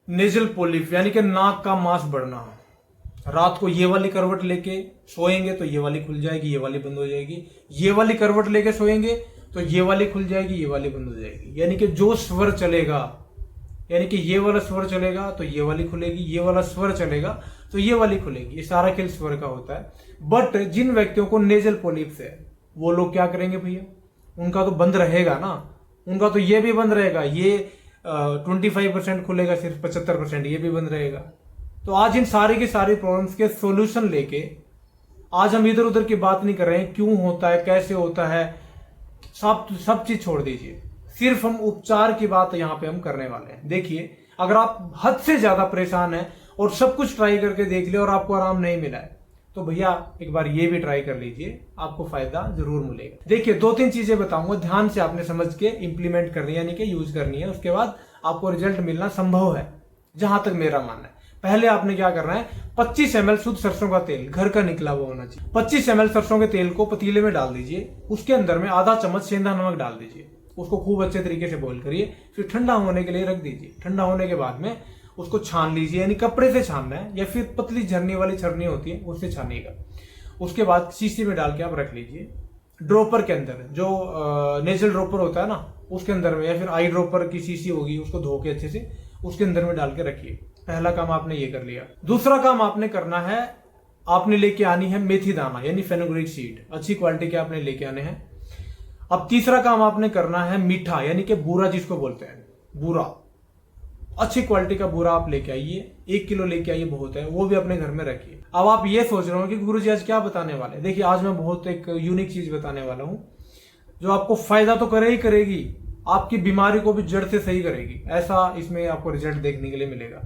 Nasal polyp यानी कि नाक का मांस बढ़ना। रात को ये वाली करवट लेके सोएंगे तो ये वाली खुल जाएगी, ये वाली बंद हो जाएगी। ये वाली करवट लेके सोएंगे तो ये वाली खुल जाएगी, ये वाली बंद हो जाएगी। यानी कि जो स्वर चलेगा, यानी कि ये वाला स्वर चलेगा तो ये वाली खुलेगी, ये वाला स्वर चलेगा तो ये वाली खुलेगी। ये सारा खेल स्वर का होता है। बट जिन व्यक्तियों को नेजल पोलिप्स है वो लोग क्या करेंगे भैया, उनका तो बंद रहेगा ना, उनका तो ये भी बंद रहेगा, ये 25% खुलेगा, सिर्फ 75% ये भी बंद रहेगा। तो आज इन सारी की सारी प्रॉब्लम्स के सॉल्यूशन लेके आज हम इधर उधर की बात नहीं कर रहे हैं, क्यों होता है, कैसे होता है, सब चीज छोड़ दीजिए। सिर्फ हम उपचार की बात यहां पे हम करने वाले हैं। देखिए, अगर आप हद से ज्यादा परेशान हैं और सब कुछ ट्राई करके देख लिया और आपको आराम नहीं मिला है तो भैया एक बार ये भी ट्राई कर लीजिए, आपको फायदा जरूर मिलेगा। देखिए, 2-3 चीजें बताऊंगा, ध्यान से आपने समझ के इंप्लीमेंट करनी है, यानी कि यूज करनी है। उसके बाद आपको रिजल्ट मिलना संभव है, जहां तक मेरा मानना है। पहले आपने क्या करना है, 25 ml शुद्ध सरसों का तेल, घर का निकला हुआ होना चाहिए। 25 ml सरसों के तेल को पतीले में डाल दीजिए, उसके अंदर में आधा चम्मच सेंधा नमक डाल दीजिए, उसको खूब अच्छे तरीके से बॉईल करिए, फिर ठंडा होने के लिए रख दीजिए। ठंडा होने के बाद में उसको छान लीजिए, यानी कपड़े से छानना है या फिर पतली झरने वाली छरनी होती है उससे छानिएगा। उसके बाद शीशी में डाल के आप रख लीजिए। ड्रॉपर के अंदर, जो नेजल ड्रॉपर होता है ना, उसके अंदर में, या फिर आई ड्रॉपर की शीशी होगी, उसको धो के अच्छे से उसके अंदर में डाल के रखिए। पहला काम आपने ये कर लिया। दूसरा काम आपने करना है, आपने लेके आनी है मेथी दाना यानी फेनुग्रीक सीड, अच्छी क्वालिटी के आपने लेके आने हैं। अब तीसरा काम आपने करना है मीठा, यानी कि बूरा जिसको बोलते हैं, बूरा, अच्छी क्वालिटी का बूरा आप लेके आइए। 1 किलो लेके आइए, बहुत है, वो भी अपने घर में रखिए। अब आप ये सोच रहे हो कि गुरुजी आज क्या बताने वाले। देखिए, आज मैं बहुत एक यूनिक चीज बताने वाला हूं जो आपको फायदा तो करे ही करेगी, आपकी बीमारी को भी जड़ से सही करेगी, ऐसा इसमें आपको रिजल्ट देखने के लिए मिलेगा।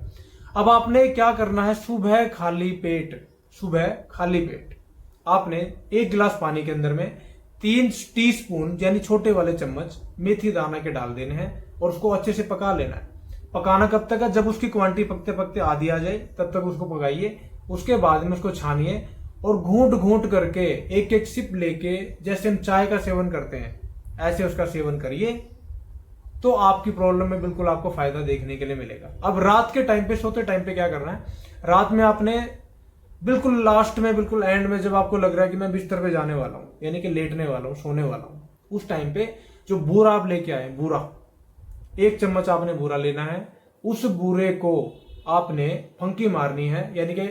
अब आपने क्या करना है, सुबह खाली पेट आपने 1 गिलास पानी के अंदर में 3 टीस्पून यानी छोटे वाले चम्मच मेथी दाना के डाल देने हैं और उसको अच्छे से पका लेना है। पकाना कब तक है, जब उसकी क्वांटिटी पकते पकते आधी आ जाए तब तक उसको पकाइए। उसके बाद में उसको छानिए और घूंट घूंट करके एक एक सिप लेके, जैसे हम चाय का सेवन करते हैं ऐसे उसका सेवन करिए, तो आपकी प्रॉब्लम में बिल्कुल आपको फायदा देखने के लिए मिलेगा। अब रात के टाइम पे, सोते टाइम पे क्या करना है, रात में आपने बिल्कुल लास्ट में, बिल्कुल एंड में, जब आपको लग रहा है कि मैं बिस्तर पे जाने वाला हूं, यानी कि लेटने वाला हूं, सोने वाला हूं, उस टाइम पे जो बूरा आप लेके आए, बूरा 1 चम्मच आपने बूरा लेना है। उस बूरे को आपने फंकी मारनी है, यानी कि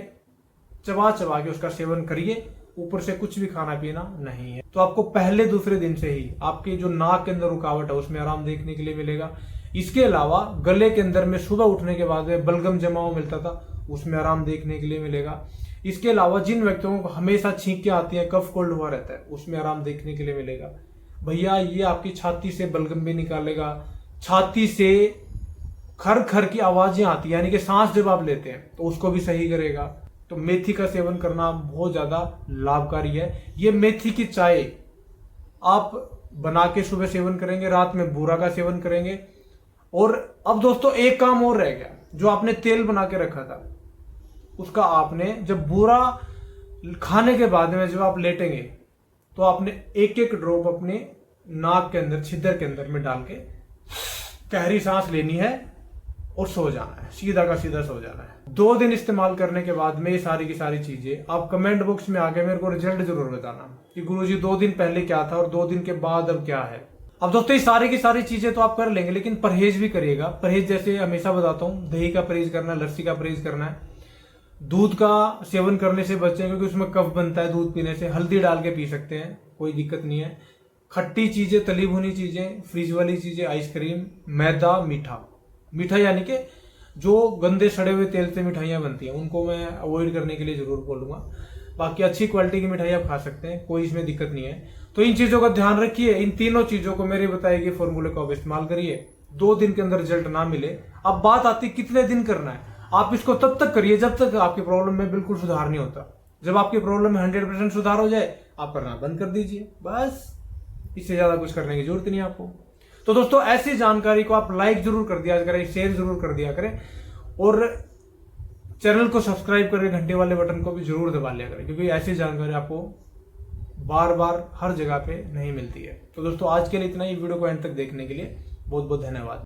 चबा चबा के उसका सेवन करिए। ऊपर से कुछ भी खाना पीना नहीं है। तो आपको पहले दूसरे दिन से ही आपके जो नाक के अंदर रुकावट है उसमें आराम देखने के लिए मिलेगा। इसके अलावा गले के अंदर में सुबह उठने के बाद में बलगम जमाव मिलता था, उसमें आराम देखने के लिए मिलेगा। इसके अलावा जिन व्यक्तियों को हमेशा छींकें आती है, कफ कोल्ड हुआ रहता है, उसमें आराम देखने के लिए मिलेगा। भैया, ये आपकी छाती से बलगम भी निकालेगा, छाती से खर खर की आवाजें आती है, यानी कि सांस जब आप लेते हैं तो उसको भी सही करेगा। तो मेथी का सेवन करना बहुत ज्यादा लाभकारी है। ये मेथी की चाय आप बना के सुबह सेवन करेंगे, रात में बूरा का सेवन करेंगे। और अब दोस्तों एक काम और रह गया, जो आपने तेल बना के रखा था उसका आपने, जब बूरा खाने के बाद में जब आप लेटेंगे तो आपने 1-1 ड्रॉप अपने नाक के अंदर, छिद्र के अंदर में डाल के गहरी सांस लेनी है और सो जाना है, सीधा का सीधा सो जाना है। 2 दिन इस्तेमाल करने के बाद में ये सारी की सारी चीजें आप कमेंट बॉक्स में आके मेरे को रिजल्ट जरूर बताना कि गुरुजी 2 दिन पहले क्या था और 2 दिन के बाद अब क्या है। अब दोस्तों, ये सारी की सारी चीजें तो आप कर लेंगे, लेकिन परहेज भी करिएगा। परहेज जैसे हमेशा बताता हूँ, दही का परहेज करना है, लस्सी का परहेज करना है, दूध का सेवन करने से बचें क्योंकि उसमें कफ बनता है दूध पीने से। हल्दी डाल के पी सकते हैं, कोई दिक्कत नहीं है। खट्टी चीजें, तली भुनी चीजें, फ्रिज वाली चीजें, आइसक्रीम, मैदा, मीठा यानी कि जो गंदे सड़े हुए तेल से मिठाइयां बनती हैं उनको मैं अवॉइड करने के लिए जरूर बोलूंगा। बाकी अच्छी क्वालिटी की मिठाई आप खा सकते हैं, कोई इसमें दिक्कत नहीं है। तो इन चीजों का ध्यान रखिए, इन तीनों चीजों को मेरे बताए गए फॉर्मूले का आप इस्तेमाल करिए। 2 दिन के अंदर रिजल्ट ना मिले, अब बात आती कितने दिन करना है। आप इसको तब तक करिए जब तक आपकी प्रॉब्लम में बिल्कुल सुधार नहीं होता। जब आपकी प्रॉब्लम में 100% सुधार हो जाए, आप करना बंद कर दीजिए, बस। इससे ज्यादा कुछ करने की जरूरत नहीं आपको। तो दोस्तों, ऐसी जानकारी को आप लाइक जरूर कर दिया करें, शेयर जरूर कर दिया करें और चैनल को सब्सक्राइब करके घंटे वाले बटन को भी जरूर दबा लिया करें, क्योंकि ऐसी जानकारी आपको बार बार हर जगह पे नहीं मिलती है। तो दोस्तों, आज के लिए इतना ही। वीडियो को एंड तक देखने के लिए बहुत बहुत धन्यवाद।